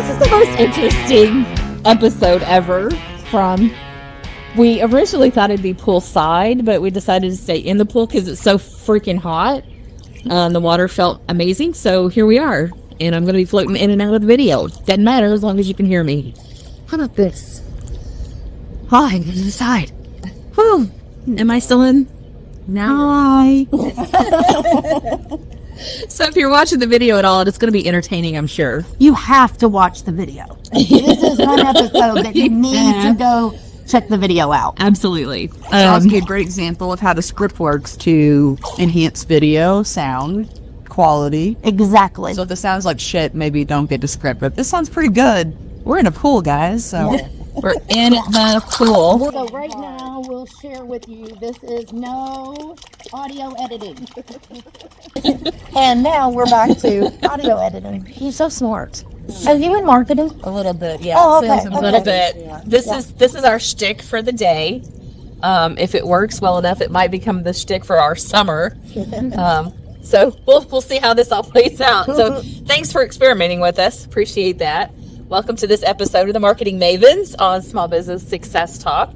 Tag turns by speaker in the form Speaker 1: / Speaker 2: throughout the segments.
Speaker 1: This is the most interesting episode ever we originally thought it'd be poolside, but we decided to stay in the pool because it's so freaking hot. The water felt amazing, so here we are. And I'm going to be floating in and out of the video. Doesn't matter as long as you can hear me. How about this? Hi, to the side. Whew. Am I still in? Hi. So if you're watching the video at all, it's going to be entertaining, I'm sure.
Speaker 2: You have to watch the video. This is one episode that you need to go check the video out.
Speaker 1: Absolutely.
Speaker 3: I'll give you a great example of how the script works to enhance video, sound, quality.
Speaker 2: Exactly.
Speaker 3: So if this sounds like shit, maybe don't get the script, but this sounds pretty good. We're in a pool, guys, so
Speaker 1: we're in the pool.
Speaker 2: So right now, we'll share with you, this is no audio editing. And now we're back to audio editing. He's so smart. Are you in marketing?
Speaker 1: A little bit, yeah.
Speaker 2: Oh, okay.
Speaker 1: A little bit. Yeah. This is our shtick for the day. If it works well enough, it might become the shtick for our summer. So we'll see how this all plays out. So thanks for experimenting with us. Appreciate that. Welcome to this episode of the Marketing Mavens on Small Business Success Talk.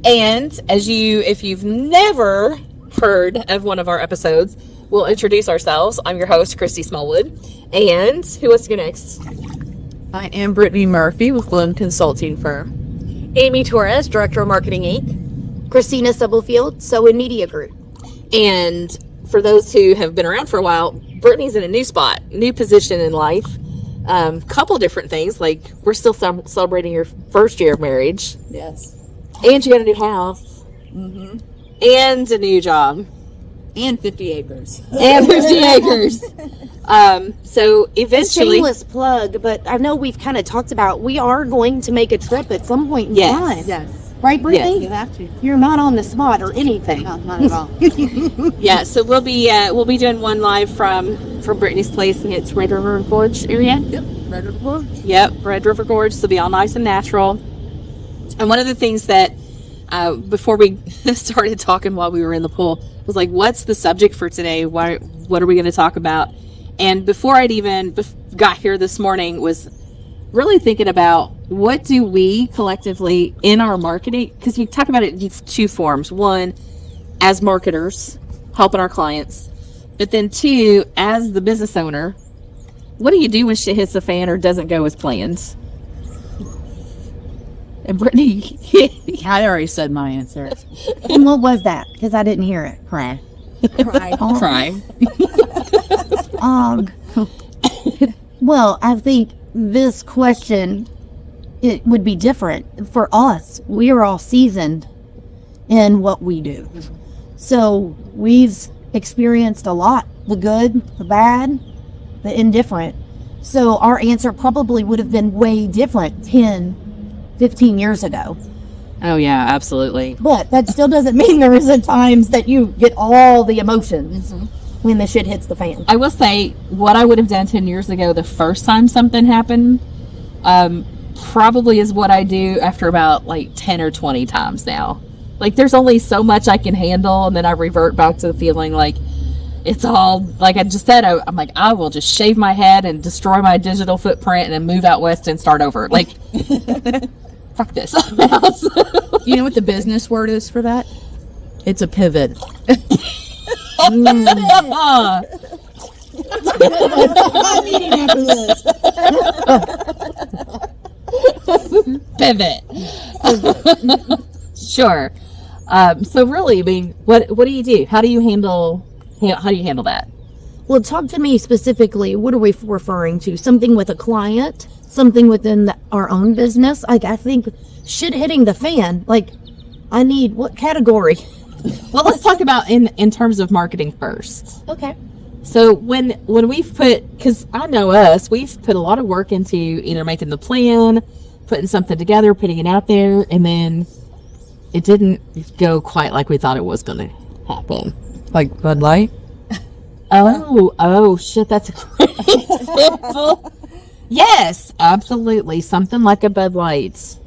Speaker 1: And if you've never heard of one of our episodes, we'll introduce ourselves. I'm your host, Christy Smallwood. And who wants to go next?
Speaker 3: I am Brittany Murphy with Bloom Consulting Firm.
Speaker 4: Amy Torres, Director of Marketing Inc. Christina Stubblefield, in Media Group.
Speaker 1: And for those who have been around for a while, Brittany's in a new spot, new position in life. Couple different things, like we're still celebrating your first year of marriage.
Speaker 3: Yes.
Speaker 1: And you got a new house. Mm-hmm. And a new job.
Speaker 3: And 50 acres.
Speaker 1: And 50 acres. So eventually...
Speaker 4: Shameless plug, but I know we've kind of talked about, we are going to make a trip at some point in time.
Speaker 3: Yes.
Speaker 4: Right, Brittany?
Speaker 3: Yes, you have to.
Speaker 4: You're not on the spot or anything.
Speaker 3: No, not at all.
Speaker 1: Yeah, so we'll be doing one live from Brittany's place, and it's Red River Gorge area.
Speaker 3: Yep, Red River Gorge.
Speaker 1: Yep, Red River Gorge. So it'll be all nice and natural. And one of the things that before we started talking while we were in the pool was like, what's the subject for today? What are we going to talk about? And before I'd even got here this morning was really thinking about what do we collectively in our marketing, because we talk about it in these two forms. One, as marketers, helping our clients. But then two, as the business owner, what do you do when shit hits the fan or doesn't go as planned? And Brittany,
Speaker 3: I already said my answer.
Speaker 2: And what was that? Because I didn't hear it.
Speaker 3: Cry.
Speaker 1: Cry.
Speaker 2: Well, I think this question, it would be different for us. We are all seasoned in what we do. So we've experienced a lot, the good, the bad, the indifferent. So our answer probably would have been way different 10, 15 years ago.
Speaker 1: Oh yeah, absolutely.
Speaker 2: But that still doesn't mean there isn't times that you get all the emotions when the shit hits the fan.
Speaker 1: I will say what I would have done 10 years ago the first time something happened probably is what I do after about like 10 or 20 times now. Like there's only so much I can handle, and then I revert back to the feeling like it's all, like I just said, I'm like, I will just shave my head and destroy my digital footprint and then move out west and start over. Like, fuck this.
Speaker 3: You know what the business word is for that? It's a pivot.
Speaker 1: Pivot. Sure. So really, I mean, what do you do? How do you handle that?
Speaker 4: Well, talk to me specifically. What are we referring to? Something with a client? Something within our own business? Like, I think shit hitting the fan. Like, I need what category?
Speaker 1: Well, let's talk about in terms of marketing first.
Speaker 4: Okay.
Speaker 1: So when we've because I know us, we've put a lot of work into either making the plan, putting something together, putting it out there, and then it didn't go quite like we thought it was going to happen.
Speaker 3: Like Bud Light?
Speaker 1: Oh, shit, that's a great example. Yes, absolutely. Something like a Bud Light.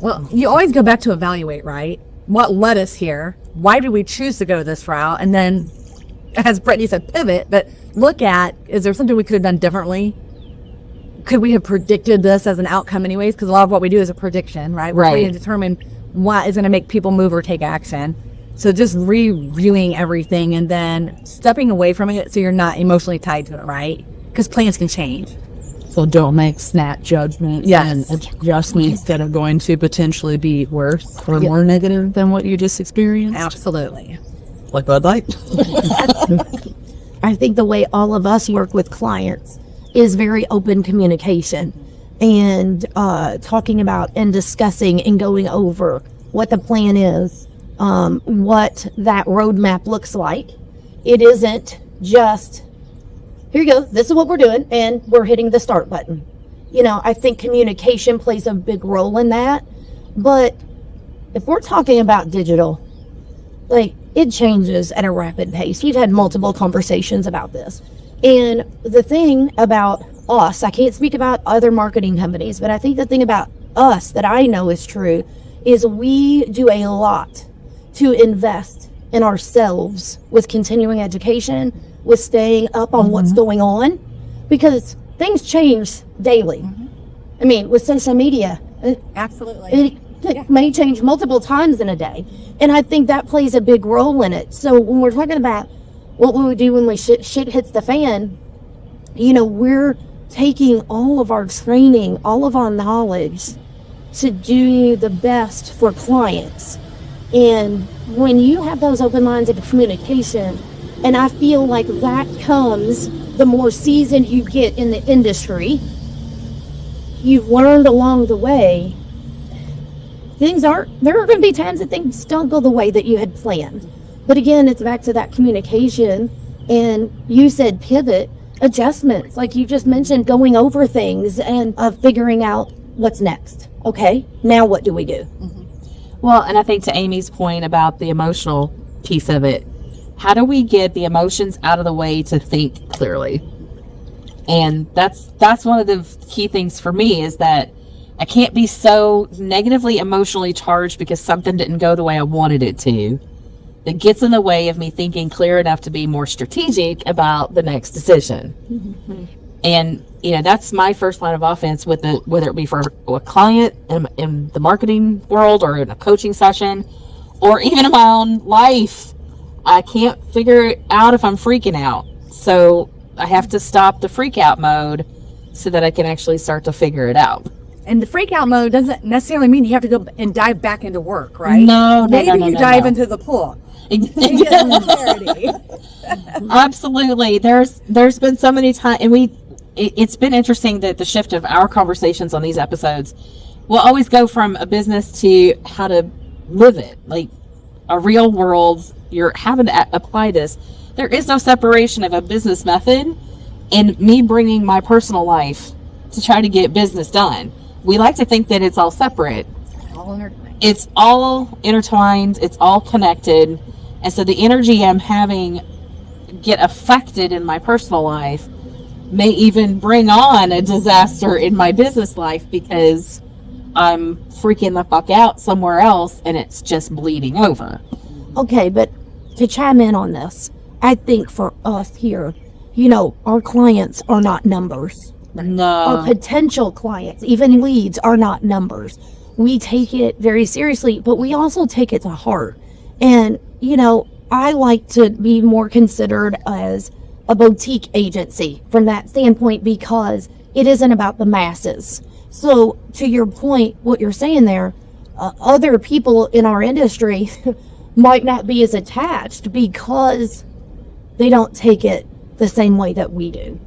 Speaker 5: Well, you always go back to evaluate, right? What led us here? Why did we choose to go this route? And then, as Brittany said, pivot, but look at, is there something we could have done differently? could we have predicted this as an outcome anyways? Because a lot of what we do is a prediction, right? We're trying to determine what is going to make people move or take action. So just reviewing everything and then stepping away from it so you're not emotionally tied to it, right? Because plans can change.
Speaker 3: So don't make snap judgments
Speaker 5: Yes.
Speaker 3: and adjustments that are going to potentially be worse or more negative than what you just experienced.
Speaker 5: Absolutely.
Speaker 3: Like Bud Light.
Speaker 4: I think the way all of us work with clients is very open communication and talking about and discussing and going over what the plan is, what that roadmap looks like. It isn't just, here you go, this is what we're doing, and we're hitting the start button. You know, I think communication plays a big role in that. But if we're talking about digital, like, it changes at a rapid pace. We've had multiple conversations about this. And the thing about us, I can't speak about other marketing companies, but I think the thing about us that I know is true is we do a lot to invest in ourselves with continuing education, with staying up on what's going on, because things change daily. I mean, with social media,
Speaker 5: Absolutely.
Speaker 4: it may change multiple times in a day. And I think that plays a big role in it. So when we're talking about what we would do when we shit hits the fan, you know, we're taking all of our training, all of our knowledge to do the best for clients. And when you have those open lines of communication, and I feel like that comes the more seasoned you get in the industry, you've learned along the way, there are going to be times that things don't go the way that you had planned. But again, it's back to that communication. And you said pivot, adjustments, like you just mentioned, going over things and figuring out what's next. Okay, now what do we do?
Speaker 1: Well, and I think to Amy's point about the emotional piece of it, how do we get the emotions out of the way to think clearly? And that's one of the key things for me, is that I can't be so negatively emotionally charged because something didn't go the way I wanted it to. That gets in the way of me thinking clear enough to be more strategic about the next decision. And, you know, that's my first line of offense with it, whether it be for a client in the marketing world or in a coaching session or even in my own life. I can't figure it out if I'm freaking out. So I have to stop the freak out mode so that I can actually start to figure it out.
Speaker 5: And the freak out mode doesn't necessarily mean you have to go and dive back into work, right?
Speaker 1: No.
Speaker 5: Maybe you dive into the pool. And get some clarity.
Speaker 1: Absolutely. There's been so many times, and it's been interesting that the shift of our conversations on these episodes will always go from a business to how to live it, like a real world. You're having to apply this. There is no separation of a business method and me bringing my personal life to try to get business done. We like to think that it's all separate. It's all intertwined. It's all connected. And so the energy I'm having get affected in my personal life may even bring on a disaster in my business life because I'm freaking the fuck out somewhere else and it's just bleeding over.
Speaker 4: Okay, but to chime in on this, I think for us here, you know, our clients are not numbers. Our
Speaker 1: No.
Speaker 4: potential clients, even leads, are not numbers. We take it very seriously, but we also take it to heart. And, you know, I like to be more considered as a boutique agency from that standpoint because it isn't about the masses. So to your point, what you're saying there, other people in our industry might not be as attached because they don't take it the same way that we do.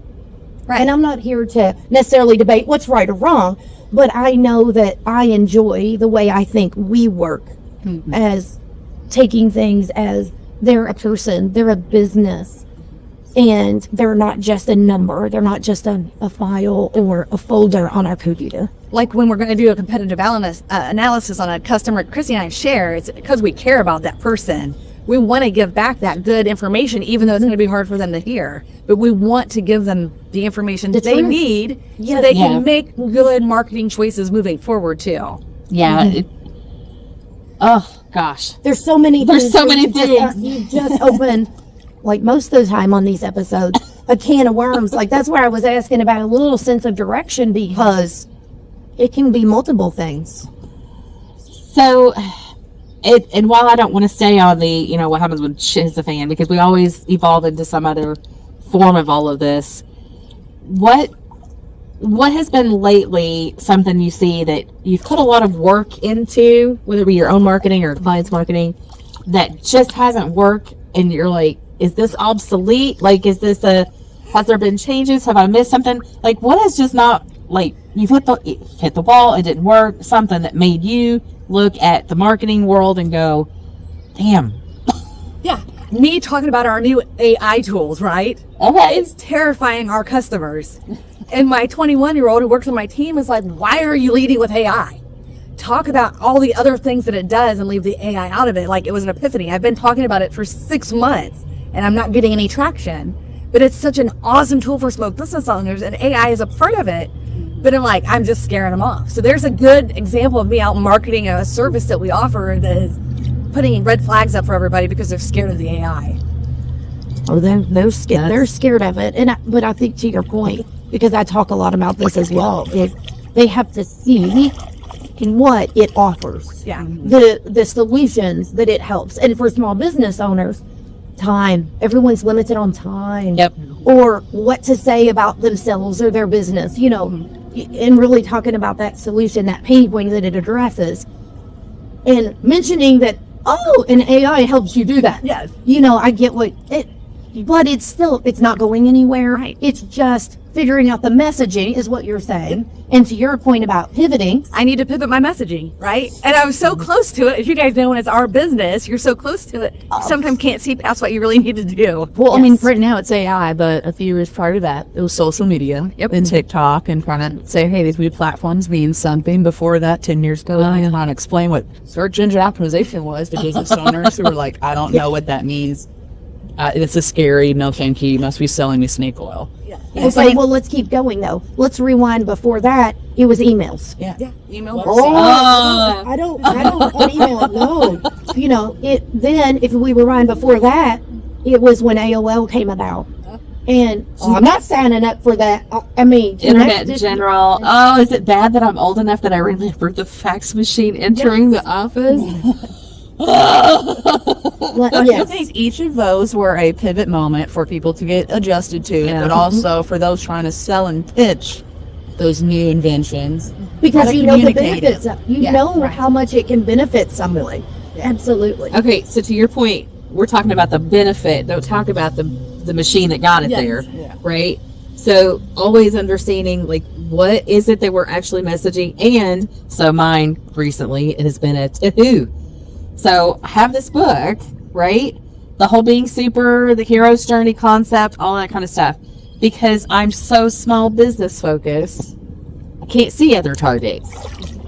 Speaker 5: Right.
Speaker 4: And I'm not here to necessarily debate what's right or wrong, but I know that I enjoy the way I think we work as taking things as they're a person, they're a business, and they're not just a number. They're not just a file or a folder on our computer.
Speaker 5: Like when we're going to do a competitive analysis on a customer Chrissy and I share, it's because we care about that person. We want to give back that good information, even though it's going to be hard for them to hear. But we want to give them the information
Speaker 4: The
Speaker 5: they
Speaker 4: truth.
Speaker 5: need
Speaker 4: Yeah.
Speaker 5: so they
Speaker 1: Yeah.
Speaker 5: can make good marketing choices moving forward, too.
Speaker 1: Yeah. Oh, gosh.
Speaker 4: There's so many
Speaker 1: There's
Speaker 4: things.
Speaker 1: so
Speaker 4: that
Speaker 1: many
Speaker 4: you just-
Speaker 1: things.
Speaker 4: You just open, like most of the time on these episodes, a can of worms. Like, that's where I was asking about a little sense of direction, because it can be multiple things.
Speaker 1: So, and while I don't want to stay on the, what happens when shit hits the fan, because we always evolve into some other form of all of this, what has been lately something you see that you've put a lot of work into, whether it be your own marketing or clients' marketing, that just hasn't worked, and you're like, is this obsolete? Like, has there been changes? Have I missed something? Like, what is just not, like, you've hit the wall, it didn't work, something that made you look at the marketing world and go, damn.
Speaker 5: Yeah. Me talking about our new AI tools, right?
Speaker 1: Okay.
Speaker 5: It's terrifying our customers. And my 21-year-old who works on my team is like, why are you leading with AI? Talk about all the other things that it does and leave the AI out of it. Like, it was an epiphany. I've been talking about it for 6 months and I'm not getting any traction. But it's such an awesome tool for small business owners, and AI is a part of it. But I'm just scaring them off. So there's a good example of me out marketing a service that we offer that is putting red flags up for everybody because they're scared of the AI.
Speaker 4: Oh, they're scared. They're scared of it. But I think, to your point, because I talk a lot about this as well, is they have to see in what it offers.
Speaker 5: Yeah.
Speaker 4: The solutions that it helps. And for small business owners, time. Everyone's limited on time.
Speaker 1: Yep.
Speaker 4: Or what to say about themselves or their business, and really talking about that solution, that pain point that it addresses. And mentioning that, an AI helps you do that.
Speaker 5: Yes.
Speaker 4: I get but it's not going anywhere.
Speaker 5: Right.
Speaker 4: It's just figuring out the messaging is what you're saying. And to your point about pivoting,
Speaker 5: I need to pivot my messaging, right? And I was so close to it. As you guys know, when it's our business, you're so close to it, you sometimes can't see past what you really need to do.
Speaker 3: Well, I mean, right now it's AI, but a few years prior to that, it was social media and TikTok, and trying to say, hey, these new platforms mean something. Before that, 10 years ago, I was trying to explain what search engine optimization was to business owners who were like, I don't know what that means. This is scary. No, thank you. You must be selling me snake oil.
Speaker 4: okay, well, let's keep going though. Let's rewind. Before that, it was emails.
Speaker 3: Yeah.
Speaker 5: Email.
Speaker 4: I don't email it. No, then if we rewind before that, it was when AOL came about. And I'm not signing up for that. I mean,
Speaker 1: Internet in general. Oh, is it bad that I'm old enough that I remember the fax machine entering the office?
Speaker 3: I think each of those were a pivot moment for people to get adjusted to, but also for those trying to sell and pitch those new inventions.
Speaker 4: Because you know the
Speaker 3: communicate
Speaker 4: benefits. You know how much it can benefit someone. Absolutely.
Speaker 1: Okay, so to your point, we're talking about the benefit. Don't talk about the machine that got it there, right? So always understanding, like, what is it that we're actually messaging? And so mine recently, it has been a to-who. So I have this book, right? The whole being super, the hero's journey concept, all that kind of stuff. Because I'm so small business focused, I can't see other targets.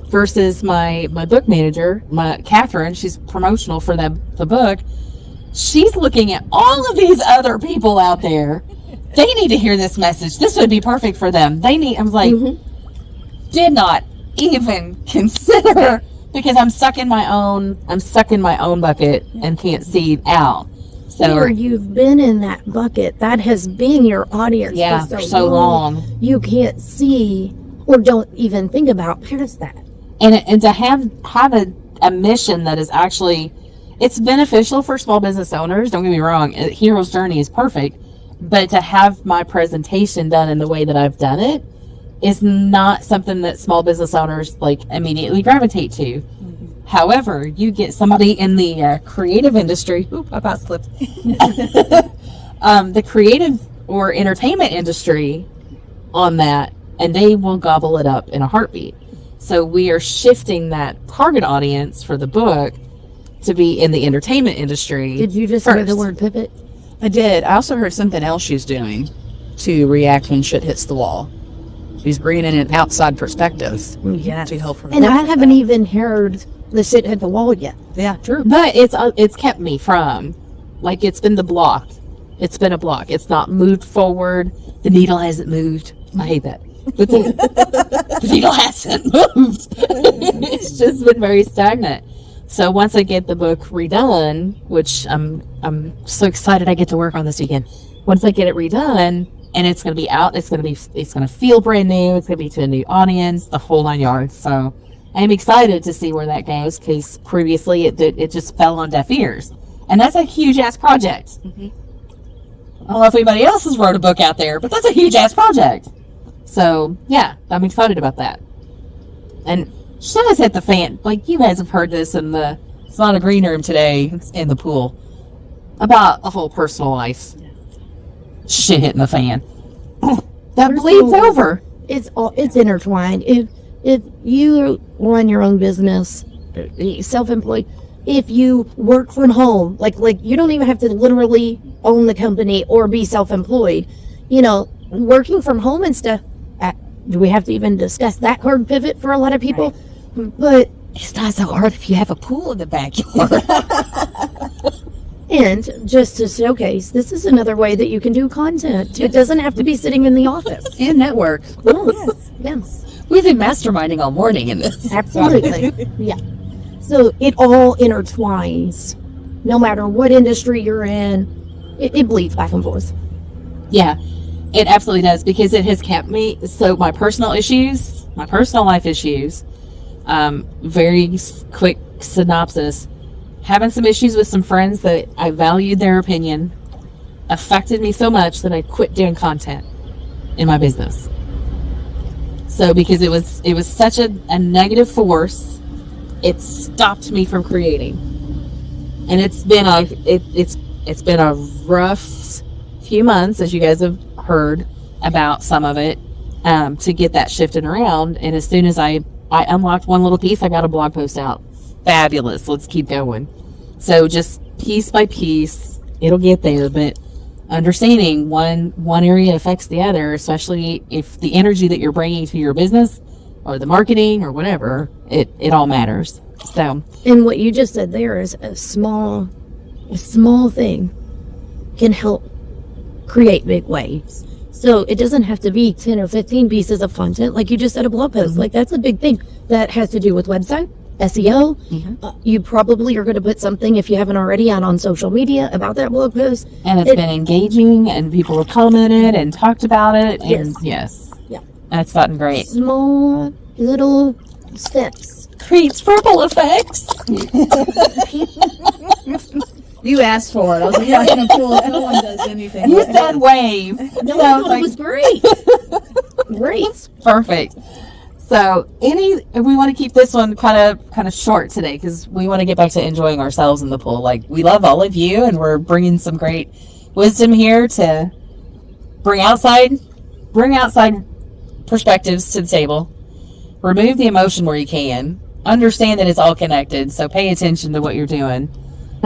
Speaker 1: Versus my book manager, Catherine, she's promotional for the book. She's looking at all of these other people out there. They need to hear this message. This would be perfect for them. I was like, did not even consider, because I'm stuck in my own bucket and can't see out. So
Speaker 4: where you've been in that bucket, that has been your audience
Speaker 1: for
Speaker 4: for
Speaker 1: so long.
Speaker 4: You can't see or don't even think about past that.
Speaker 1: And to have a mission that is actually, it's beneficial for small business owners. Don't get me wrong. Hero's Journey is perfect, but to have my presentation done in the way that I've done it is not something that small business owners like immediately gravitate to. However, you get somebody in the creative industry. Oop, I about slipped. The creative or entertainment industry on that, and they will gobble it up in a heartbeat. So we are shifting that target audience for the book to be in the entertainment industry.
Speaker 4: Did you just hear the word pivot?
Speaker 3: I did. I also heard something else she's doing to react when shit hits the wall. She's bringing in an outside perspective to help her.
Speaker 4: And I haven't even heard the shit hit the wall yet.
Speaker 3: Yeah, true.
Speaker 1: But it's kept me from, like, it's been the block. It's been a block. It's not moved forward. The needle hasn't moved. I hate that. But the needle hasn't moved. It's just been very stagnant. So once I get the book redone, which I'm so excited I get to work on this weekend. once I get it redone, and it's going to be out, it's going to feel brand new. It's going to be to a new audience, the whole 9 yards. So I'm excited to see where that goes, because previously it just fell on deaf ears, and that's a huge ass project. I don't know if anybody else has wrote a book out there, but that's a huge ass project. So yeah, I'm excited about that. And shit has hit the fan. Like, you guys have heard this in the It's Not a Green Room today in the pool about the whole personal life. Shit hitting the fan. That bleeds over.
Speaker 4: It's intertwined. If you run your own business, self-employed, if you work from home, like you don't even have to literally own the company or be self-employed, working from home and stuff. Do we have to even discuss that hard pivot for a lot of people? Right. But
Speaker 1: it's not so hard if you have a pool in the backyard.
Speaker 4: And just to showcase, this is another way that you can do content. It doesn't have to be sitting in the office.
Speaker 1: And network.
Speaker 4: Yes.
Speaker 1: We've been masterminding all morning in this.
Speaker 4: Absolutely. Yeah. So it all intertwines. No matter what industry you're in, it bleeds back and forth.
Speaker 1: Yeah, it absolutely does, because it has kept me. So my personal life issues, very quick synopsis. Having some issues with some friends that I valued their opinion affected me so much that I quit doing content in my business. So because it was such a negative force, it stopped me from creating. And it's been a rough few months, as you guys have heard about some of it, to get that shifted around. And as soon as I unlocked one little piece, I got a blog post out. Fabulous. Let's keep going. So just piece by piece, it'll get there. But understanding one area affects the other, especially if the energy that you're bringing to your business or the marketing or whatever, it all matters. So,
Speaker 4: and what you just said there is a small thing can help create big waves. So it doesn't have to be 10 or 15 pieces of content. Like you just said, a blog post. Like that's a big thing that has to do with website, SEO. You probably are going to put something, if you haven't already, out on social media about that blog post.
Speaker 1: And it's been engaging, and people have commented and talked about it. And yes.
Speaker 4: Yeah.
Speaker 1: That's gotten great.
Speaker 4: Small little steps.
Speaker 1: Creates ripple effects.
Speaker 3: You asked for it. I was like, yeah, in a pool, no one does anything.
Speaker 1: You said wave.
Speaker 4: No, I thought it was great. Great.
Speaker 1: Perfect. So we want to keep this one kind of short today, because we want to get back to enjoying ourselves in the pool. Like, we love all of you, and we're bringing some great wisdom here to bring outside perspectives to the table. Remove the emotion where you can. Understand that it's all connected. So pay attention to what you're doing.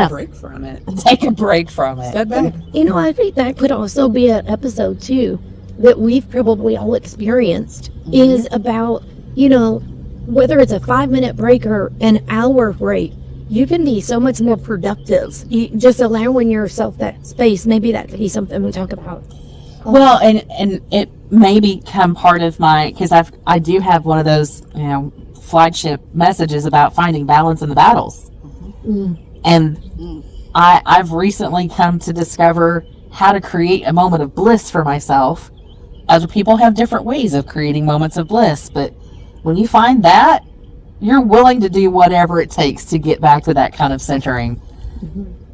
Speaker 3: Break from it.
Speaker 1: Take a break from it.
Speaker 3: Step back.
Speaker 4: I think that could also be an episode too that we've probably all experienced is about, whether it's a 5-minute break or an hour break, you can be so much more productive. Just allowing yourself that space. Maybe that could be something we talk about.
Speaker 1: Well, and it may become part of because I do have one of those, flagship messages about finding balance in the battles. And I've recently come to discover how to create a moment of bliss for myself. Other people have different ways of creating moments of bliss, but when you find that, you're willing to do whatever it takes to get back to that kind of centering.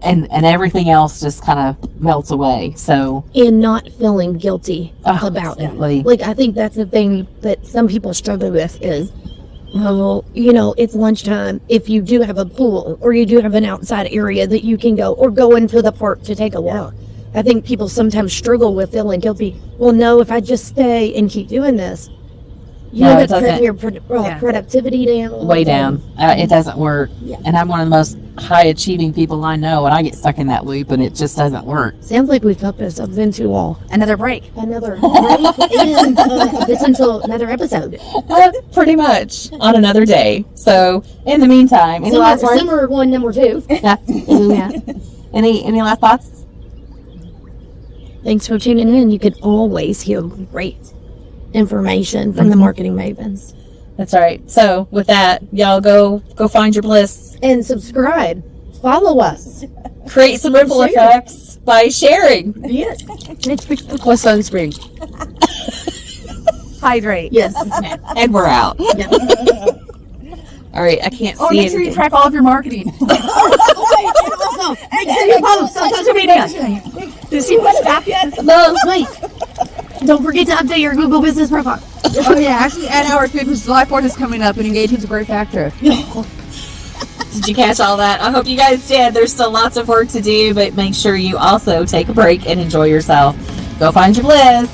Speaker 1: And everything else just kind of melts away. So,
Speaker 4: and not feeling guilty about
Speaker 1: absolutely.
Speaker 4: It. Like, I think that's the thing that some people struggle with is, it's lunchtime. If you do have a pool or you do have an outside area that you can go, or go into the park to take a walk. I think people sometimes struggle with feeling guilty. Well, no, if I just stay and keep doing this,
Speaker 1: it doesn't.
Speaker 4: Your productivity down.
Speaker 1: Way down. It doesn't work. Yeah. And I'm one of the most high achieving people I know, and I get stuck in that loop, and it just doesn't work.
Speaker 4: Sounds like we've talked ourselves into
Speaker 5: another break.
Speaker 4: Another break, and this until another episode.
Speaker 1: Pretty much on another day. So in the meantime, any last words?
Speaker 4: Summer one, number 2.
Speaker 1: Yeah. Any last thoughts?
Speaker 4: Thanks for tuning in. You can always hear great information from the Marketing Mavens.
Speaker 1: That's right. So with that, y'all go find your bliss.
Speaker 4: And subscribe. Follow us.
Speaker 1: Create some ripple effects by sharing.
Speaker 4: Yes.
Speaker 3: Plus sunscreen.
Speaker 5: Hydrate.
Speaker 4: Yes.
Speaker 1: And we're out. All right, I can't see
Speaker 3: Make sure you
Speaker 1: anything.
Speaker 3: track all of your marketing.
Speaker 4: Also, make sure you post on social media.
Speaker 5: Did she put stop yet?
Speaker 4: No, wait. Don't forget to update your Google business profile.
Speaker 3: Oh yeah, actually, at our Christmas July 4th is coming up, and engagement's a great factor.
Speaker 1: Did you catch all that? I hope you guys did. There's still lots of work to do, but make sure you also take a break and enjoy yourself. Go find your bliss.